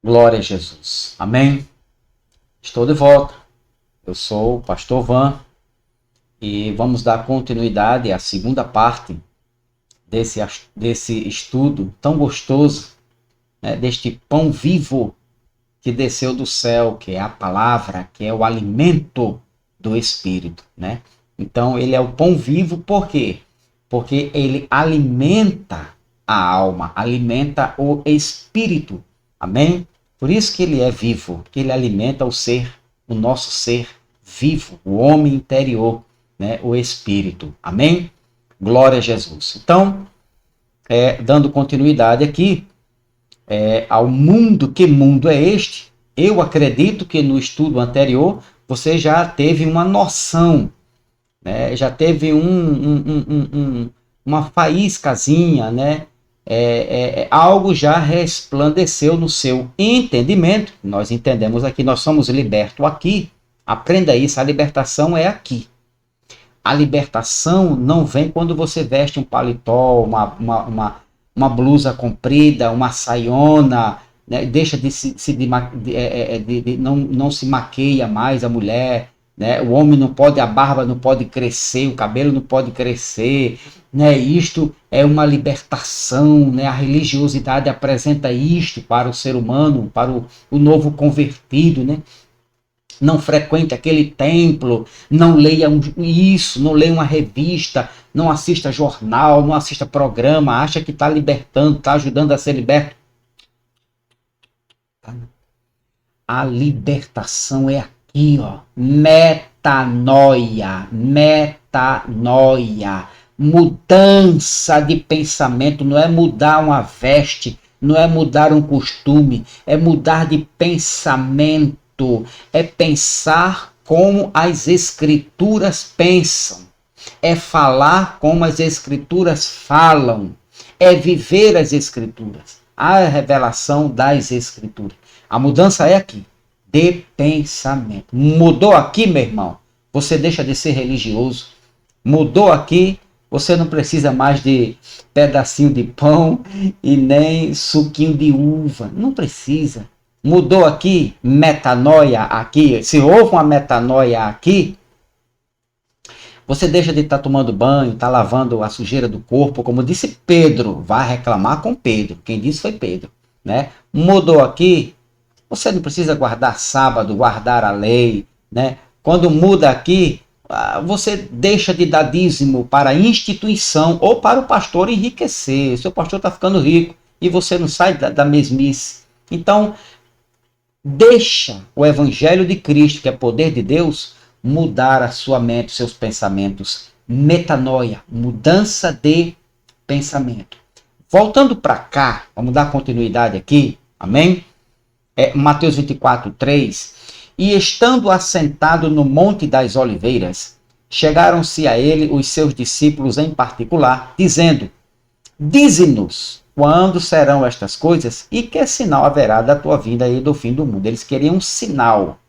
Glória a Jesus. Amém? Estou de volta. Eu sou o pastor Van e vamos dar continuidade à segunda parte desse estudo tão gostoso, né, deste pão vivo que desceu do céu, que é a palavra, que é o alimento do Espírito, né? Então, ele é o pão vivo, por quê? Porque ele alimenta a alma, alimenta o espírito. Amém? Por isso que ele é vivo, que ele alimenta o ser, o nosso ser vivo, o homem interior, né? O espírito. Amém? Glória a Jesus. Então, dando continuidade aqui, ao mundo, que mundo é este? Eu acredito que no estudo anterior você já teve uma noção, né? Já teve uma faíscazinha, né? Algo já resplandeceu no seu entendimento. Nós entendemos aqui, nós somos libertos aqui. Aprenda isso, a libertação é aqui. A libertação não vem quando você veste um paletó, uma blusa comprida, uma saiona, né? Deixa não se maqueia mais a mulher, né? O homem não pode, a barba não pode crescer, o cabelo não pode crescer, né? Isto é uma libertação, né? A religiosidade apresenta isto para o ser humano, para o novo convertido, né? Não frequente aquele templo, não leia isso, não leia uma revista, não assista jornal, não assista programa, acha que está libertando, está ajudando a ser liberto. A libertação é aqui, ó. Metanoia, metanoia. Mudança de pensamento, não é mudar uma veste, não é mudar um costume, é mudar de pensamento. É pensar como as escrituras pensam, é falar como as escrituras falam, é viver as escrituras, a revelação das escrituras. A mudança é aqui, de pensamento. Mudou aqui, meu irmão, você deixa de ser religioso. Mudou aqui, você não precisa mais de pedacinho de pão e nem suquinho de uva, não precisa. Mudou aqui, metanoia aqui, se houve uma metanoia aqui, você deixa de estar tomando banho, estar lavando a sujeira do corpo, como disse Pedro, vai reclamar com Pedro, quem disse foi Pedro, né? Mudou aqui, você não precisa guardar sábado, guardar a lei, né? Quando muda aqui, você deixa de dar dízimo para a instituição ou para o pastor enriquecer, seu pastor está ficando rico e você não sai da mesmice. Então, deixa o evangelho de Cristo, que é poder de Deus, mudar a sua mente, seus pensamentos. Metanoia, mudança de pensamento. Voltando para cá, vamos dar continuidade aqui, amém? Mateus 24, 3. E estando assentado no Monte das Oliveiras, chegaram-se a ele os seus discípulos em particular, dizendo: Dize-nos quando serão estas coisas e que sinal haverá da tua vinda e do fim do mundo. Eles queriam um sinal,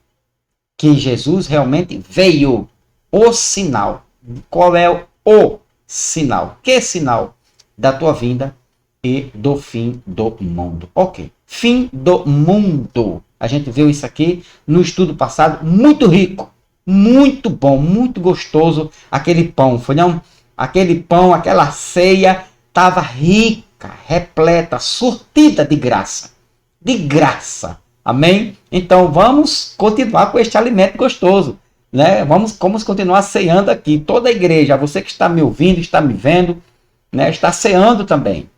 que Jesus realmente veio. O sinal. Qual é o sinal? Que sinal? Da tua vinda e do fim do mundo. Ok. Fim do mundo. A gente viu isso aqui no estudo passado, muito rico, muito bom, muito gostoso. Aquele pão, foi não? Aquele pão, aquela ceia estava rica, repleta, surtida de graça. De graça. Amém? Então vamos continuar com este alimento gostoso, né? Vamos continuar ceando aqui. Toda a igreja, você que está me ouvindo, está me vendo, né? Está ceando também.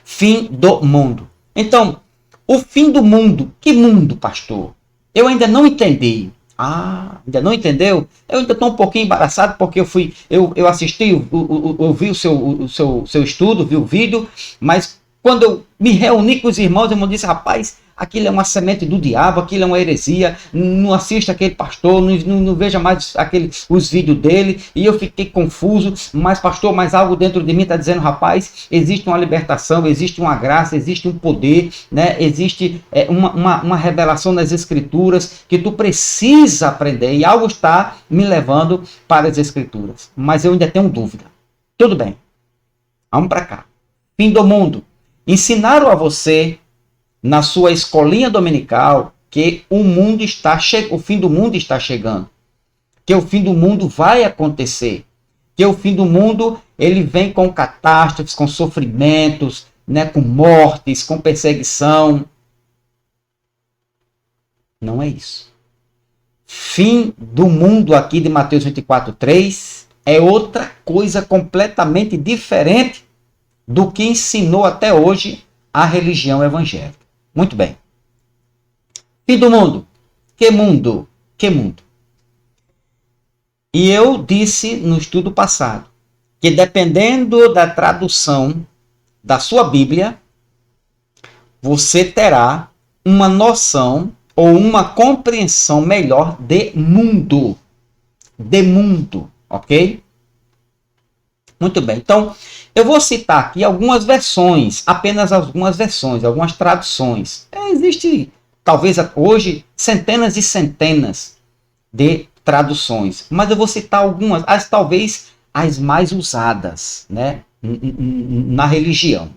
Fim do mundo. Então, o fim do mundo. Que mundo, pastor? Eu ainda não entendi. Ainda não entendeu? Eu ainda estou um pouquinho embaraçado porque eu assisti, eu vi o seu estudo, vi o vídeo, mas quando eu me reuni com os irmãos, eu disse, rapaz, aquilo é uma semente do diabo, aquilo é uma heresia, não assista aquele pastor, não veja mais os vídeos dele, e eu fiquei confuso, mas pastor, mas algo dentro de mim está dizendo, rapaz, existe uma libertação, existe uma graça, existe um poder, né? Existe uma revelação nas escrituras que tu precisa aprender, e algo está me levando para as escrituras, mas eu ainda tenho dúvida. Tudo bem, vamos para cá. Fim do mundo. Ensinaram a você na sua escolinha dominical que o fim do mundo está chegando, que o fim do mundo vai acontecer, que o fim do mundo ele vem com catástrofes, com sofrimentos, né, com mortes, com perseguição. Não é isso. Fim do mundo aqui de Mateus 24:3 é outra coisa completamente diferente do que ensinou até hoje a religião evangélica. Muito bem. Fim do mundo. Que mundo? Que mundo? E eu disse no estudo passado que dependendo da tradução da sua Bíblia, você terá uma noção ou uma compreensão melhor de mundo. De mundo, ok? Muito bem. Então, eu vou citar aqui algumas versões, apenas algumas versões, algumas traduções. Existe, talvez hoje, centenas e centenas de traduções, mas eu vou citar algumas, talvez as mais usadas, né, na religião.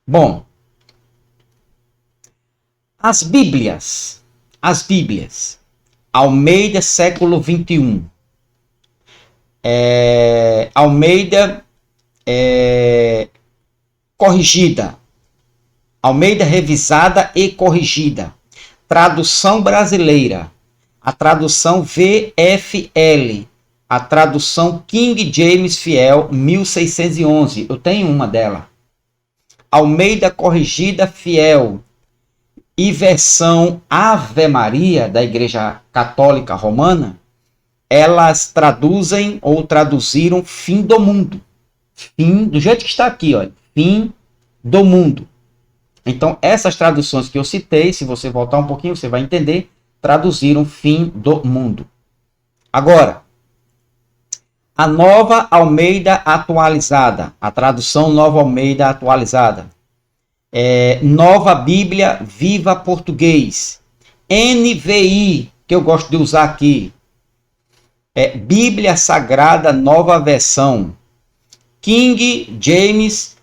Bom, as Bíblias, Almeida século 21, Almeida corrigida, Almeida revisada e corrigida, tradução brasileira, a tradução VFL, a tradução King James Fiel 1611, eu tenho uma dela, Almeida corrigida fiel e versão Ave Maria da Igreja Católica Romana, elas traduzem ou traduziram fim do mundo. Fim, do jeito que está aqui, olha, fim do mundo. Então, essas traduções que eu citei, se você voltar um pouquinho, você vai entender, traduziram fim do mundo. Agora, a Nova Almeida Atualizada, a tradução Nova Almeida Atualizada, Nova Bíblia Viva Português, NVI, que eu gosto de usar aqui, Bíblia Sagrada Nova Versão, King James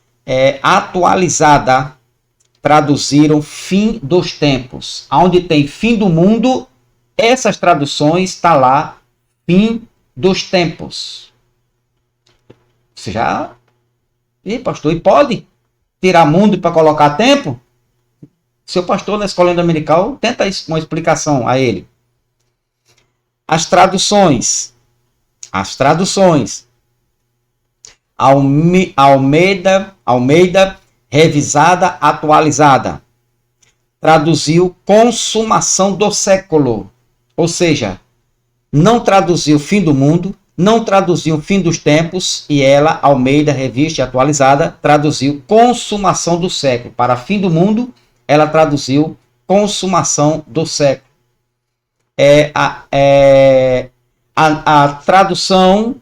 Atualizada, traduziram fim dos tempos. Onde tem fim do mundo, essas traduções está lá, fim dos tempos. Você já... E pastor, e pode tirar mundo para colocar tempo? Seu pastor na escola dominical tenta uma explicação a ele. As traduções. Almeida revisada, atualizada. Traduziu consumação do século. Ou seja, não traduziu fim do mundo, não traduziu fim dos tempos, e ela, Almeida revista e atualizada, traduziu consumação do século. Para fim do mundo, ela traduziu consumação do século. A tradução,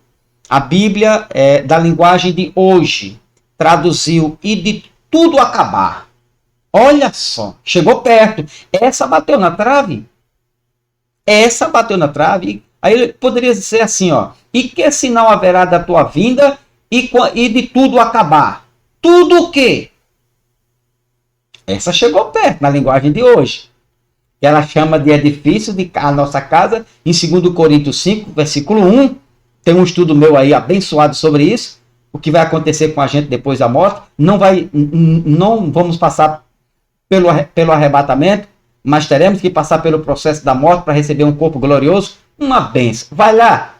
a Bíblia da linguagem de hoje, traduziu e de tudo acabar. Olha só, chegou perto. Essa bateu na trave. Aí ele poderia dizer assim, ó, e que sinal haverá da tua vinda e de tudo acabar? Tudo o quê? Essa chegou perto na linguagem de hoje. Ela chama de edifício de a nossa casa, em 2 Coríntios 5, versículo 1. Tem um estudo meu aí abençoado sobre isso. O que vai acontecer com a gente depois da morte. Não vamos passar pelo arrebatamento, mas teremos que passar pelo processo da morte para receber um corpo glorioso. Uma bênção. Vai lá.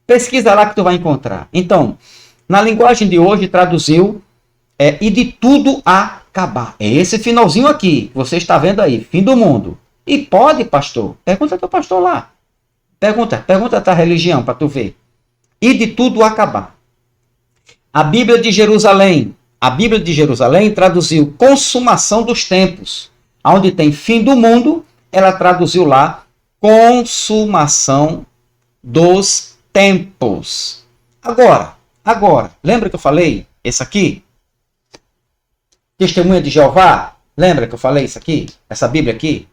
Pesquisa lá que tu vai encontrar. Então, na linguagem de hoje, traduziu e de tudo acabar. É esse finalzinho aqui, que você está vendo aí, fim do mundo. E pode, pastor? Pergunta teu pastor lá. Pergunta a tua religião para tu ver. E de tudo acabar. A Bíblia de Jerusalém traduziu consumação dos tempos. Onde tem fim do mundo, ela traduziu lá consumação dos tempos. Agora, lembra que eu falei esse aqui? Testemunha de Jeová? Lembra que eu falei isso aqui? Essa Bíblia aqui?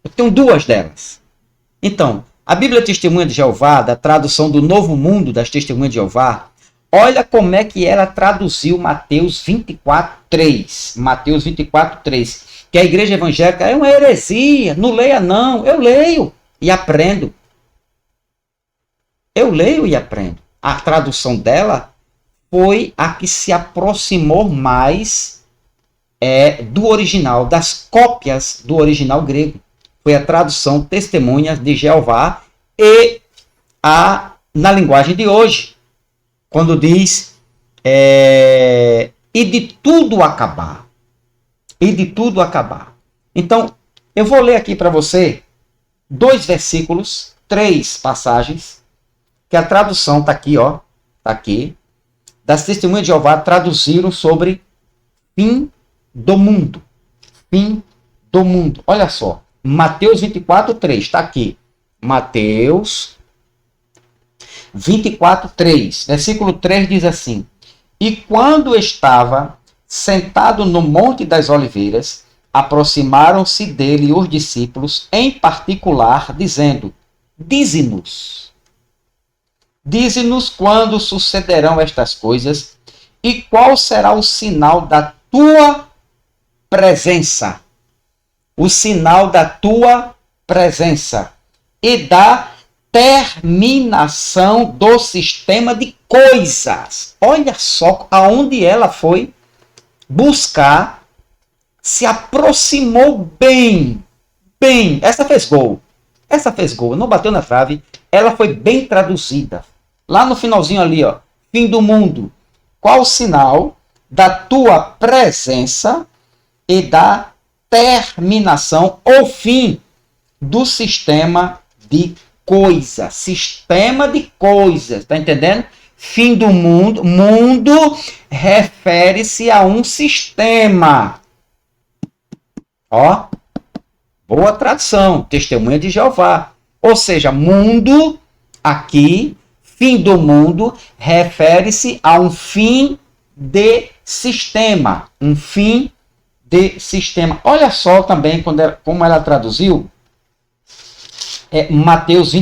Eu tenho duas delas. Então, a Bíblia Testemunha de Jeová, da tradução do Novo Mundo das Testemunhas de Jeová, Olha como é que ela traduziu Mateus 24:3. Mateus 24:3. Que a igreja evangélica é uma heresia. Não leia não. Eu leio e aprendo. Eu leio e aprendo. A tradução dela foi a que se aproximou mais do original, das cópias do original grego. Foi a tradução Testemunhas de Jeová e na linguagem de hoje, quando diz e de tudo acabar. E de tudo acabar. Então, eu vou ler aqui para você 2 versículos, 3 passagens, que a tradução está aqui, ó. Está aqui. Das Testemunhas de Jeová traduziram sobre fim do mundo. Fim do mundo. Olha só. Mateus 24:3. Está aqui. Mateus 24:3. Versículo 3 diz assim: E quando estava sentado no Monte das Oliveiras, aproximaram-se dele os discípulos, em particular, dizendo: Dize-nos quando sucederão estas coisas, e qual será o sinal da tua presença. O sinal da tua presença e da terminação do sistema de coisas. Olha só aonde ela foi buscar, se aproximou bem. Essa fez gol, não bateu na trave, ela foi bem traduzida. Lá no finalzinho ali, ó, fim do mundo. Qual o sinal da tua presença e da terminação ou fim do sistema de coisas? Sistema de coisas, tá entendendo? Fim do mundo. Mundo refere-se a um sistema. Ó, boa tradução. Testemunha de Jeová. Ou seja, mundo aqui, fim do mundo, refere-se a um fim de sistema. Um fim de sistema. Olha só também como ela traduziu. Mateus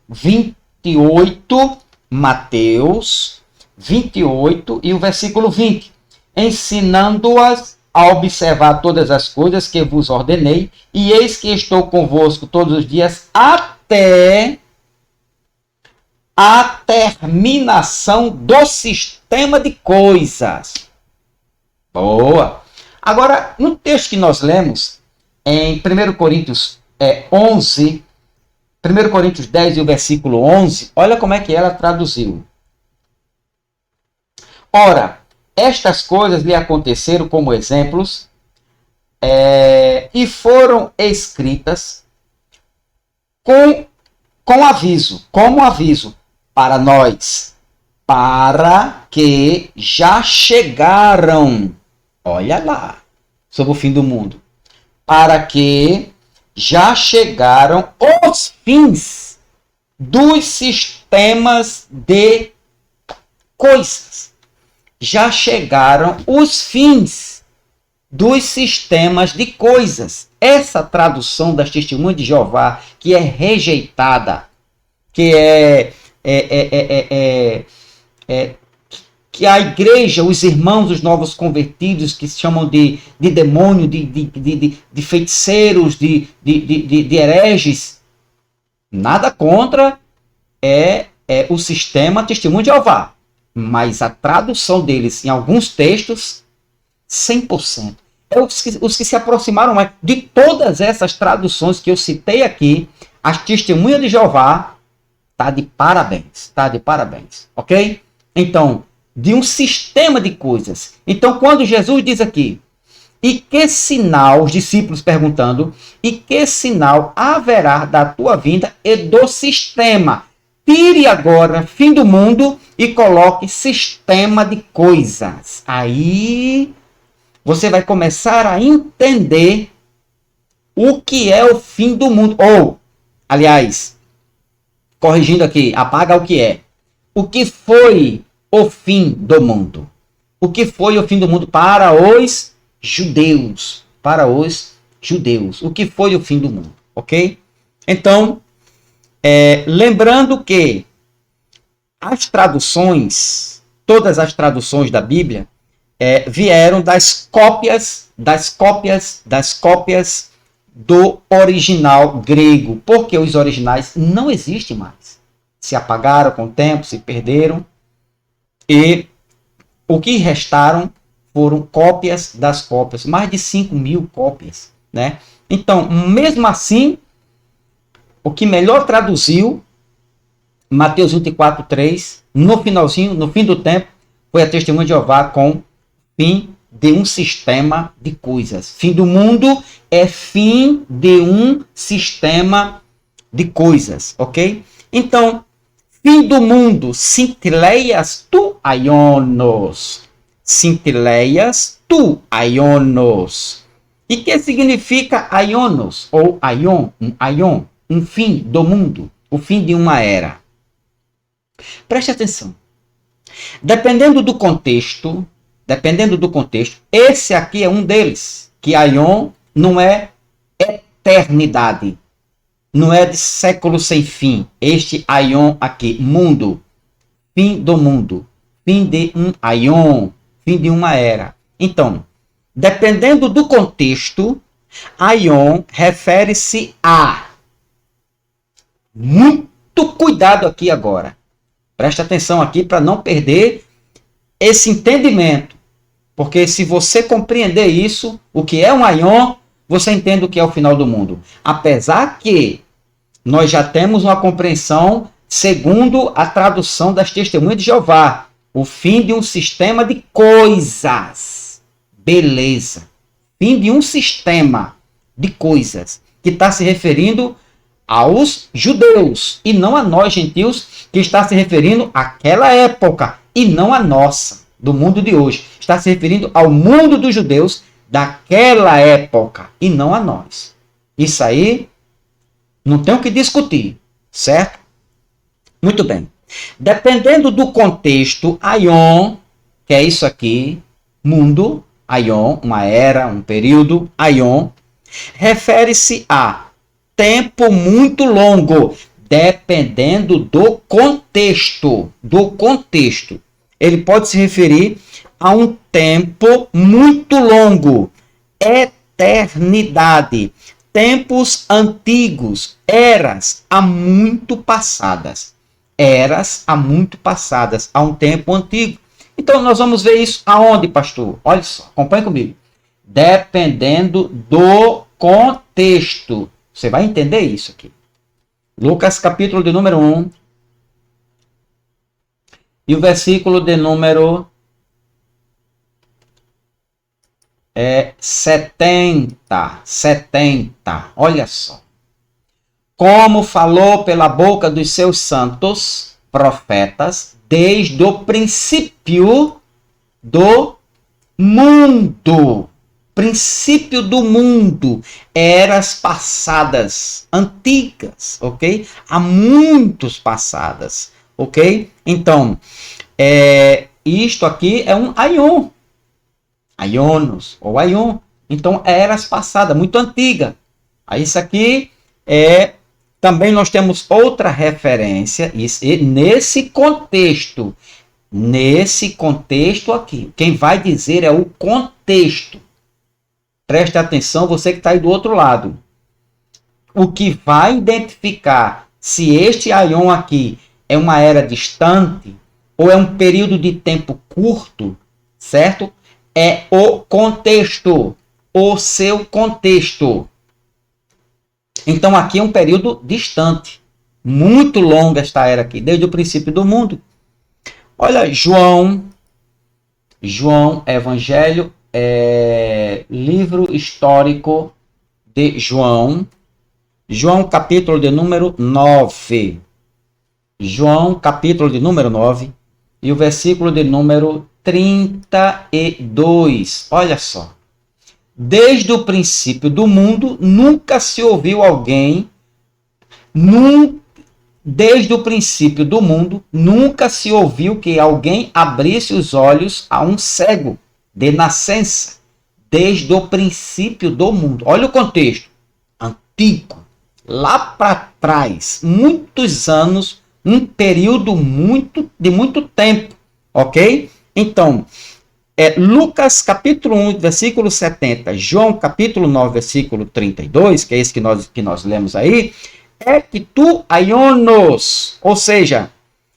28, Mateus 28 e o versículo 20. Ensinando-as a observar todas as coisas que vos ordenei, e eis que estou convosco todos os dias até a terminação do sistema de coisas. Boa! Agora, no texto que nós lemos, em 1 Coríntios 11, 1 Coríntios 10 e o versículo 11, olha como é que ela traduziu. Ora, estas coisas lhe aconteceram como exemplos e foram escritas como aviso para nós, para que já chegaram, olha lá, sobre o fim do mundo, para que já chegaram os fins dos sistemas de coisas. Já chegaram os fins dos sistemas de coisas. Essa tradução das Testemunhas de Jeová, que é rejeitada, que que a igreja, os irmãos, os novos convertidos, que se chamam de demônio, de feiticeiros, de hereges, nada contra o sistema Testemunho de Jeová. Mas a tradução deles em alguns textos, 100%. Os que se aproximaram mais de todas essas traduções que eu citei aqui, as Testemunhas de Jeová, tá de parabéns, ok? Então, de um sistema de coisas. Então, quando Jesus diz aqui, e que sinal, os discípulos perguntando, e que sinal haverá da tua vinda e do sistema? Tire agora fim do mundo e coloque sistema de coisas. Aí você vai começar a entender o que é o fim do mundo. Ou, aliás, corrigindo aqui, apaga o que é. O que foi o fim do mundo? O que foi o fim do mundo para os judeus? Para os judeus. O que foi o fim do mundo? Ok? Então, lembrando que as traduções todas as traduções da Bíblia vieram das cópias do original grego, porque os originais não existem mais. Se apagaram com o tempo, se perderam, e o que restaram foram cópias das cópias, mais de 5.000 cópias, né? Então, mesmo assim, o que melhor traduziu Mateus 24:3, no finalzinho, no fim do tempo, foi a testemunha de Jeová com fim de um sistema de coisas. Fim do mundo é fim de um sistema de coisas, ok? Então, fim do mundo, sintileias tu aionos. Sintileias tu aionos. E que significa aionos, ou aion, um fim do mundo, o fim de uma era. Preste atenção. Dependendo do contexto, esse aqui é um deles, que aion não é eternidade, não é de século sem fim. Este aion aqui, mundo, fim do mundo, fim de um aion, fim de uma era. Então, dependendo do contexto, aion refere-se a. Muito cuidado aqui agora. Preste atenção aqui para não perder esse entendimento. Porque se você compreender isso, o que é um aion, você entende o que é o final do mundo. Apesar que nós já temos uma compreensão segundo a tradução das Testemunhas de Jeová. O fim de um sistema de coisas. Beleza. Fim de um sistema de coisas. Que está se referindo aos judeus e não a nós, gentios, que está se referindo àquela época e não a nossa, do mundo de hoje. Está se referindo ao mundo dos judeus daquela época e não a nós. Isso aí não tem o que discutir, certo? Muito bem. Dependendo do contexto, aion, que é isso aqui, mundo, aion, uma era, um período, aion, refere-se a tempo muito longo, dependendo do contexto. Ele pode se referir a um tempo muito longo, eternidade, tempos antigos, eras há muito passadas, há um tempo antigo. Então nós vamos ver isso aonde, pastor? Olha só, acompanhe comigo. Dependendo do contexto. Você vai entender isso aqui. Lucas capítulo de número 1. E o versículo de número 70. Olha só. Como falou pela boca dos seus santos profetas, desde o princípio do mundo. Princípio do mundo, eras passadas, antigas, ok? Há muitos passadas, ok? Então, isto aqui é um aion, aionos, ou aion. Então, eras passadas, muito antiga. Aí, isso aqui também nós temos outra referência, nesse contexto aqui. Quem vai dizer é o contexto. Preste atenção, você que está aí do outro lado. O que vai identificar se este aion aqui é uma era distante ou é um período de tempo curto, certo? É o contexto, o seu contexto. Então aqui é um período distante, muito longa esta era aqui, desde o princípio do mundo. Olha, João, Evangelho, livro histórico de João capítulo de número 9. João capítulo de número 9 e o versículo de número 32. Olha só. Desde o princípio do mundo, nunca se ouviu alguém, desde o princípio do mundo, nunca se ouviu que alguém abrisse os olhos a um cego de nascença, desde o princípio do mundo. Olha o contexto. Antigo, lá para trás, muitos anos, um período de muito tempo, ok? Então, Lucas capítulo 1, versículo 70, João capítulo 9, versículo 32, que é esse que nós lemos aí, é que tu aionos, ou seja,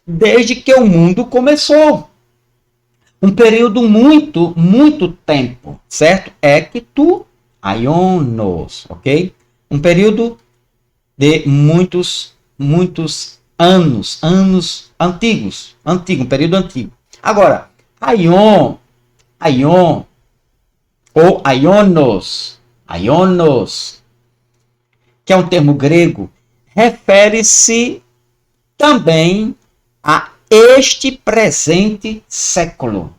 desde que o mundo começou. Um período muito tempo, certo? É que tu aionos, ok? Um período de muitos anos antigos, um período antigo. Agora, aion ou aionos, que é um termo grego, refere-se também a este presente século.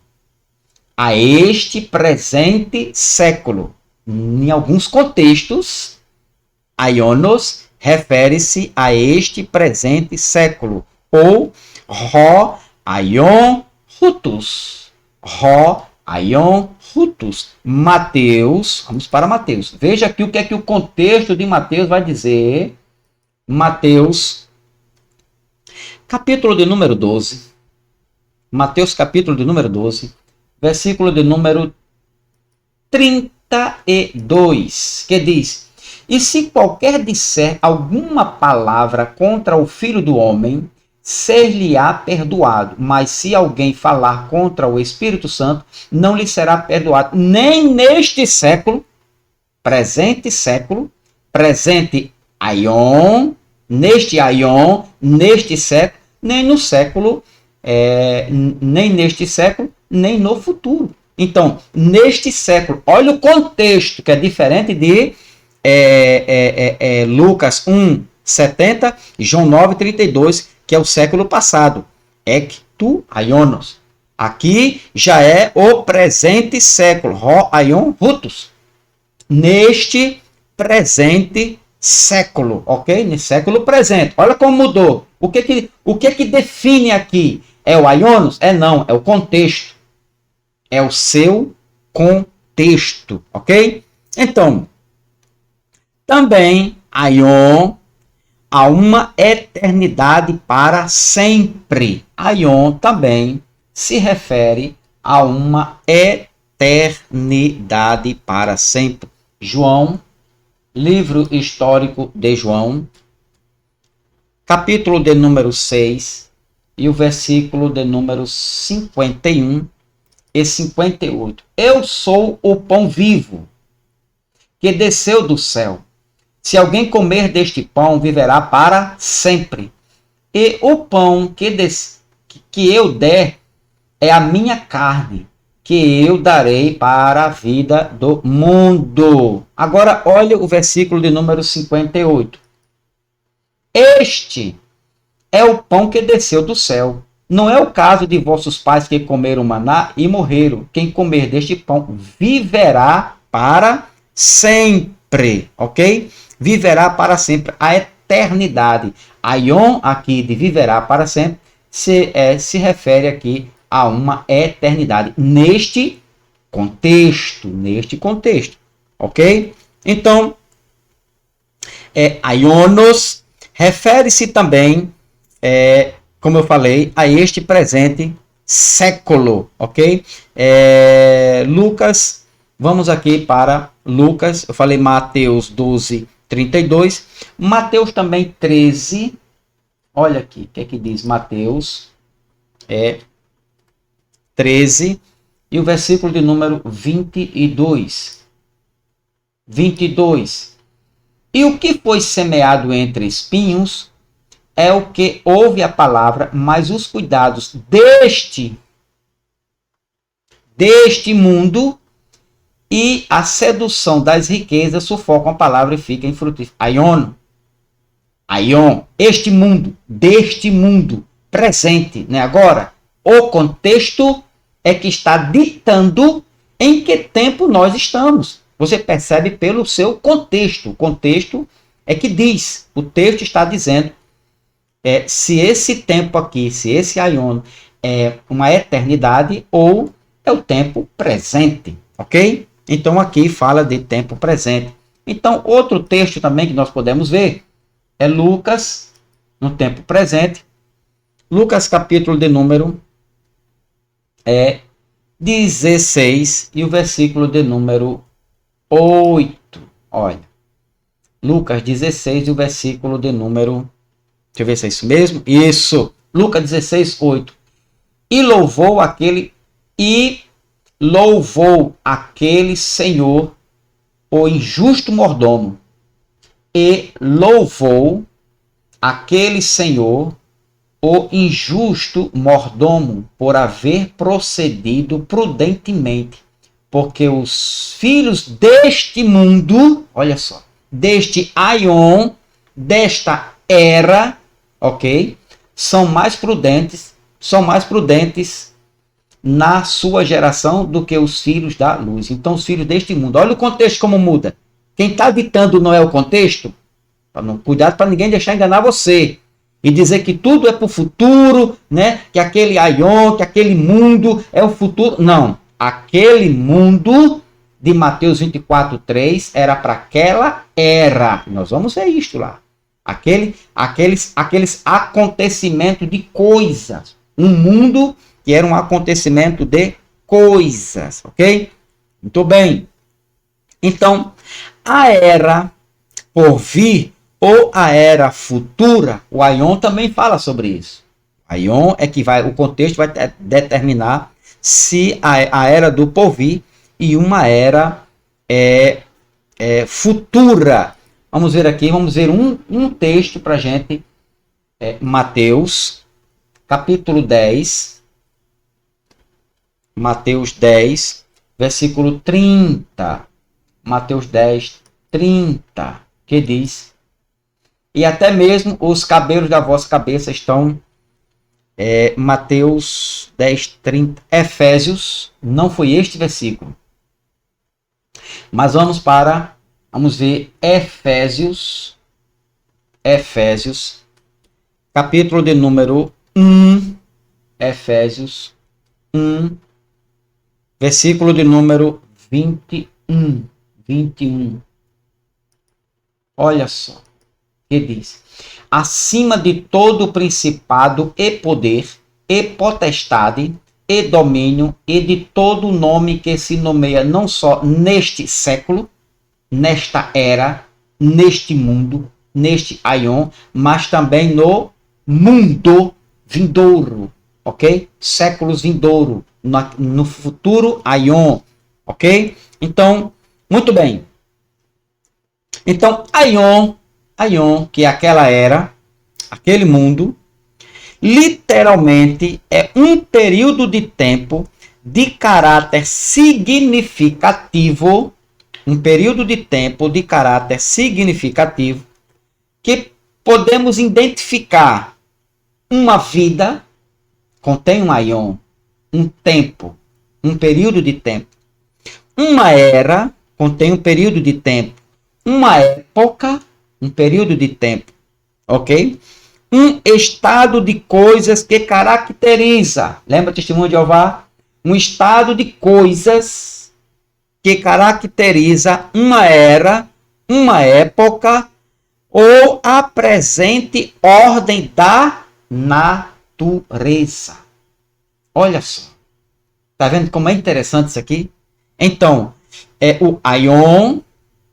A este presente século. Em alguns contextos, aionos refere-se a este presente século. Ou Ro Aion Hutus. Ro Aion Hutus. Mateus, vamos para Mateus. Veja aqui o que é que o contexto de Mateus vai dizer. Mateus, capítulo de número 12. Mateus, capítulo de número 12, versículo de número 32, que diz: E se qualquer disser alguma palavra contra o Filho do Homem, ser-lhe-á perdoado. Mas se alguém falar contra o Espírito Santo, não lhe será perdoado, nem neste século, presente aion, neste século, nem no século, nem neste século, nem no futuro. Então, neste século, olha o contexto, que é diferente de Lucas 1, 70 e João 9, 32, que é o século passado. Ectu aionos. Aqui já é o presente século. Ro aion hutus. Neste presente século, ok? No século presente. Olha como mudou. O que define aqui? É o aionos? Não, é o contexto. É o seu contexto, ok? Então, também aion, há uma eternidade para sempre. Aion também se refere a uma eternidade para sempre. João, livro histórico de João, capítulo de número 6 e o versículo de número 51 e 58. Eu sou o pão vivo que desceu do céu. Se alguém comer deste pão, viverá para sempre. E o pão que eu der é a minha carne, que eu darei para a vida do mundo. Agora, olha o versículo de número 58. Este é o pão que desceu do céu. Não é o caso de vossos pais que comeram maná e morreram. Quem comer deste pão viverá para sempre, ok? Viverá para sempre, a eternidade. Aion aqui de viverá para sempre se refere aqui a uma eternidade neste contexto, ok? Então, aionos refere-se também, como eu falei, a este presente século, ok? Lucas, vamos aqui para Lucas, eu falei Mateus 12, 32, Mateus também 13, olha aqui, o que é que diz Mateus 13 e o versículo de número 22. 22. E o que foi semeado entre espinhos é o que ouve a palavra, mas os cuidados deste mundo e a sedução das riquezas sufocam a palavra e fica infrutífera. Aion, deste mundo presente, né? Agora, o contexto é que está ditando em que tempo nós estamos. Você percebe pelo seu contexto. O contexto é que diz, o texto está dizendo se esse tempo aqui, se esse aion é uma eternidade ou é o tempo presente, ok? Então aqui fala de tempo presente. Então outro texto também que nós podemos ver é Lucas, no tempo presente, Lucas capítulo de número é 16 e o versículo de número 8. Olha, Lucas 16 e o versículo de número... Deixa eu ver se é isso mesmo. Isso, Lucas 16, 8. E louvou aquele senhor, o injusto mordomo. E louvou aquele senhor, o injusto mordomo, por haver procedido prudentemente, porque os filhos deste mundo, olha só, deste aion, desta era, ok, são mais prudentes na sua geração do que os filhos da luz. Então, os filhos deste mundo, olha o contexto como muda. Quem está ditando não é o contexto? Cuidado para ninguém deixar enganar você e dizer que tudo é para o futuro, né? Que aquele aion, que aquele mundo é o futuro. Não. Aquele mundo de Mateus 24:3 era para aquela era. Nós vamos ver isto lá. Aqueles acontecimentos de coisas. Um mundo que era um acontecimento de coisas, ok? Muito bem. Então, a era por vir ou a era futura, o aion também fala sobre isso. O aion é que o contexto vai determinar se a era do porvir e uma era futura. Vamos ver aqui, vamos ver um texto para a gente. Mateus, capítulo 10. Mateus 10, versículo 30. Mateus 10, 30, que diz: e até mesmo os cabelos da vossa cabeça estão... Mateus 10, 30. Efésios, não foi este versículo. Mas vamos ver Efésios, capítulo de número 1, Efésios 1, versículo de número 21. Olha só, que diz: acima de todo principado e poder, e potestade, e domínio, e de todo nome que se nomeia não só neste século, nesta era, neste mundo, neste aion, mas também no mundo vindouro, ok? Séculos vindouro, no futuro aion, ok? Então, muito bem. Então, aion, que é aquela era, aquele mundo, literalmente é um período de tempo de caráter significativo, que podemos identificar uma vida, contém um aion, um tempo, um período de tempo. Uma era contém um período de tempo. Uma época, um período de tempo, ok? Um estado de coisas que caracteriza, lembra o testemunho de Jeová? Um estado de coisas que caracteriza uma era, uma época ou a presente ordem da natureza. Olha só. Tá vendo como é interessante isso aqui? Então, é o aion,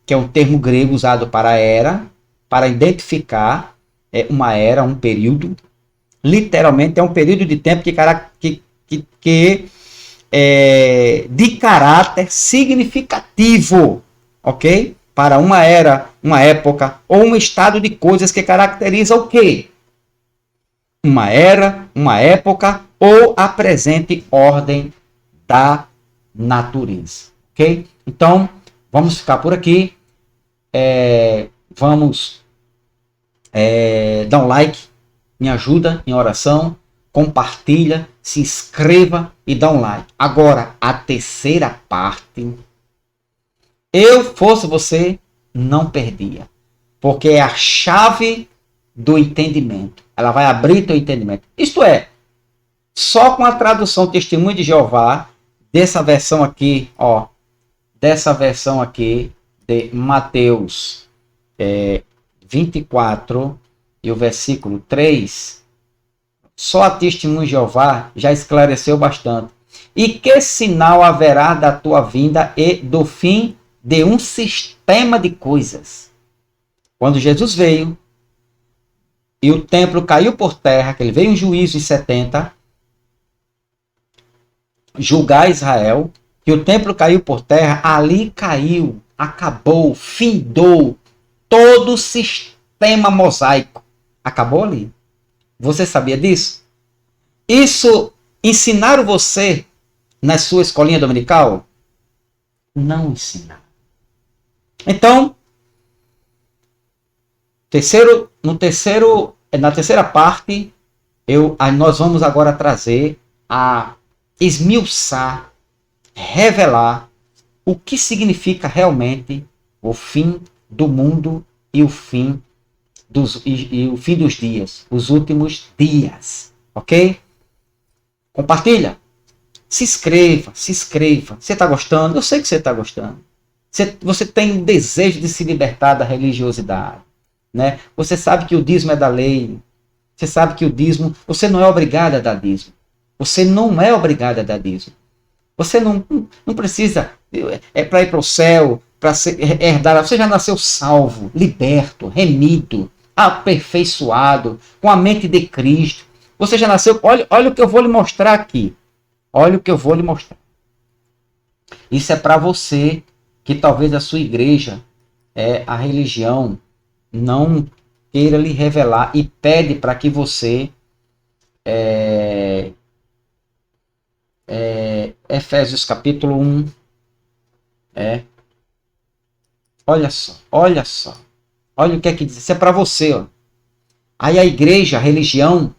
que é um termo grego usado para era, para identificar uma era, um período. Literalmente é um período de tempo de caráter significativo, ok? Para uma era, uma época ou um estado de coisas que caracteriza o quê? Uma era, uma época ou a presente ordem da natureza, ok? Então, vamos ficar por aqui. Vamos dar um like, me ajuda em oração, compartilha, se inscreva e dá um like. Agora, a terceira parte, eu fosse você, não perdia, porque é a chave do entendimento. Ela vai abrir teu entendimento. Isto é, só com a tradução Testemunho de Jeová, dessa versão aqui, de Mateus 24 e o versículo 3, só a Testemunho de Jeová já esclareceu bastante. E que sinal haverá da tua vinda e do fim de um sistema de coisas? Quando Jesus veio e o templo caiu por terra, que ele veio em juízo em 70, julgar Israel, que o templo caiu por terra, ali caiu, acabou, findou todo o sistema mosaico. Acabou ali. Você sabia disso? Isso ensinaram você na sua escolinha dominical? Não ensinaram. Então, na terceira parte, nós vamos agora trazer a esmiuçar, revelar o que significa realmente o fim do mundo e o fim dos dias, os últimos dias, ok? Compartilha, se inscreva. Você está gostando? Eu sei que você está gostando. Você tem um desejo de se libertar da religiosidade, né? Você sabe que o dízimo é da lei. Você sabe que o dízimo, você não é obrigado a dar dízimo. Você não é obrigado a dar dízimo. Você não precisa, para ir para o céu, para herdar. Você já nasceu salvo, liberto, remido, aperfeiçoado, com a mente de Cristo. Você já nasceu. Olha o que eu vou lhe mostrar aqui. Olha o que eu vou lhe mostrar. Isso é para você que talvez a sua igreja, a religião, não queira lhe revelar e pede para que você Efésios capítulo 1. Olha só. Olha o que é que diz. Isso é para você. Ó. Aí a igreja, a religião,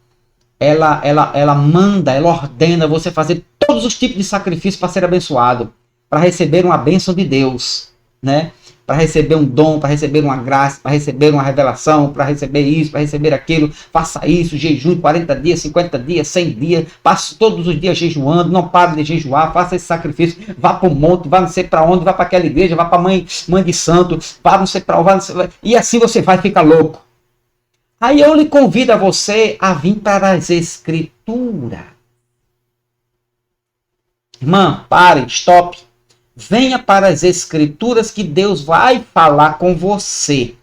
ela manda, ela ordena você fazer todos os tipos de sacrifícios para ser abençoado, para receber uma bênção de Deus, né? Para receber um dom, para receber uma graça, para receber uma revelação, para receber isso, para receber aquilo. Faça isso, jejum 40 dias, 50 dias, 100 dias, passe todos os dias jejuando, não pare de jejuar, faça esse sacrifício, vá para o monte, vá não sei para onde, vá para aquela igreja, vá para mãe de santo, vá não sei para onde, e assim você vai ficar louco. Aí eu lhe convido a você a vir para as Escrituras. Irmã, pare, stop. Venha para as Escrituras que Deus vai falar com você.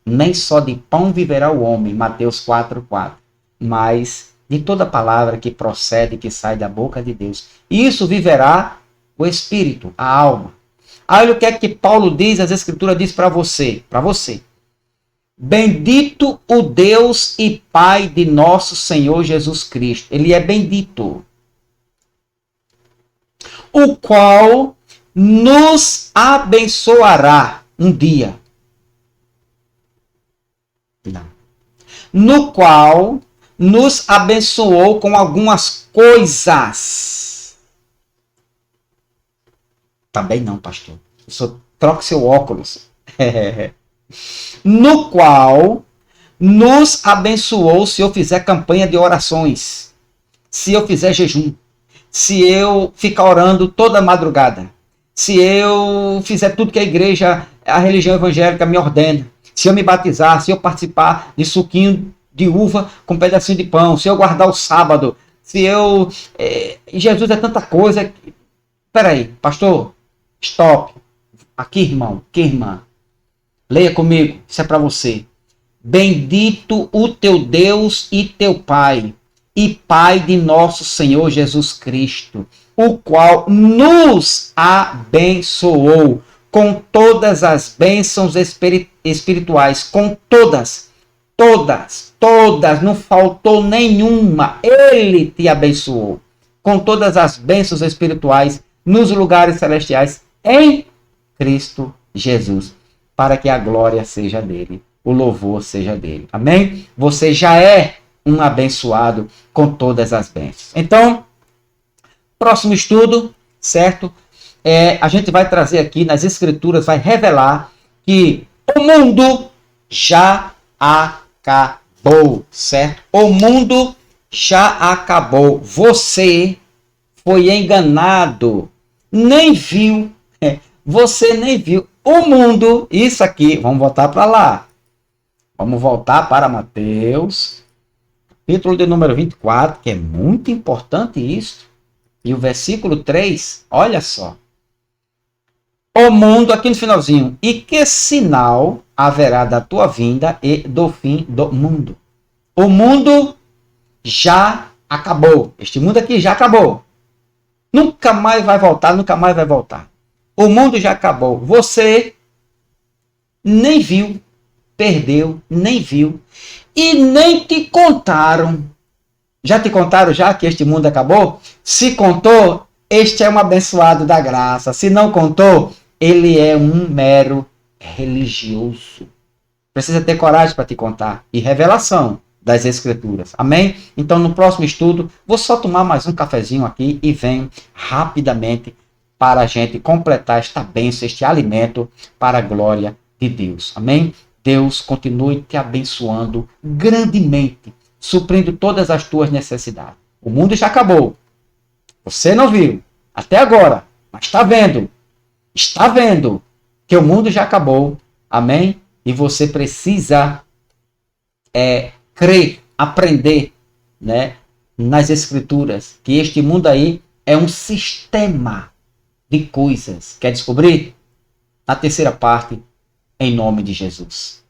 Nem só de pão viverá o homem, Mateus 4:4, mas de toda palavra que procede, que sai da boca de Deus. Isso viverá o Espírito, a alma. Olha o que é que Paulo diz, as Escrituras diz para você. Bendito o Deus e Pai de nosso Senhor Jesus Cristo. Ele é bendito. O qual nos abençoará um dia. Não. No qual nos abençoou com algumas coisas. Também não, pastor. Só troque seu óculos. No qual nos abençoou se eu fizer campanha de orações, se eu fizer jejum, se eu ficar orando toda madrugada, se eu fizer tudo que a igreja, a religião evangélica me ordena, se eu me batizar, se eu participar de suquinho de uva com um pedacinho de pão, se eu guardar o sábado, se eu... Jesus é tanta coisa. Peraí, pastor, stop. Aqui, irmão, aqui, irmã. Leia comigo, isso é para você. Bendito o teu Deus e teu Pai, e Pai de nosso Senhor Jesus Cristo, o qual nos abençoou com todas as bênçãos espirituais, com todas, não faltou nenhuma, Ele te abençoou, com todas as bênçãos espirituais nos lugares celestiais, em Cristo Jesus, para que a glória seja dele, o louvor seja dele. Amém? Você já é um abençoado com todas as bênçãos. Então, próximo estudo, certo? A gente vai trazer aqui nas Escrituras, vai revelar que o mundo já acabou, certo? O mundo já acabou. Você foi enganado, nem viu, você nem viu. O mundo, isso aqui, vamos voltar para lá. Vamos voltar para Mateus, capítulo de número 24, que é muito importante isso. E o versículo 3, olha só. O mundo, aqui no finalzinho, e que sinal haverá da tua vinda e do fim do mundo? O mundo já acabou. Este mundo aqui já acabou. Nunca mais vai voltar, nunca mais vai voltar. O mundo já acabou. Você nem viu, perdeu, nem viu. E nem te contaram. Já te contaram já que este mundo acabou? Se contou, este é um abençoado da graça. Se não contou, ele é um mero religioso. Precisa ter coragem para te contar. E revelação das Escrituras. Amém? Então, no próximo estudo, vou só tomar mais um cafezinho aqui e venho rapidamente para a gente completar esta bênção, este alimento para a glória de Deus. Amém? Deus continue te abençoando grandemente, suprindo todas as tuas necessidades. O mundo já acabou. Você não viu até agora, mas está vendo que o mundo já acabou. Amém? E você precisa crer, aprender, né, nas Escrituras, que este mundo aí é um sistema de coisas. Quer descobrir? Na terceira parte, em nome de Jesus.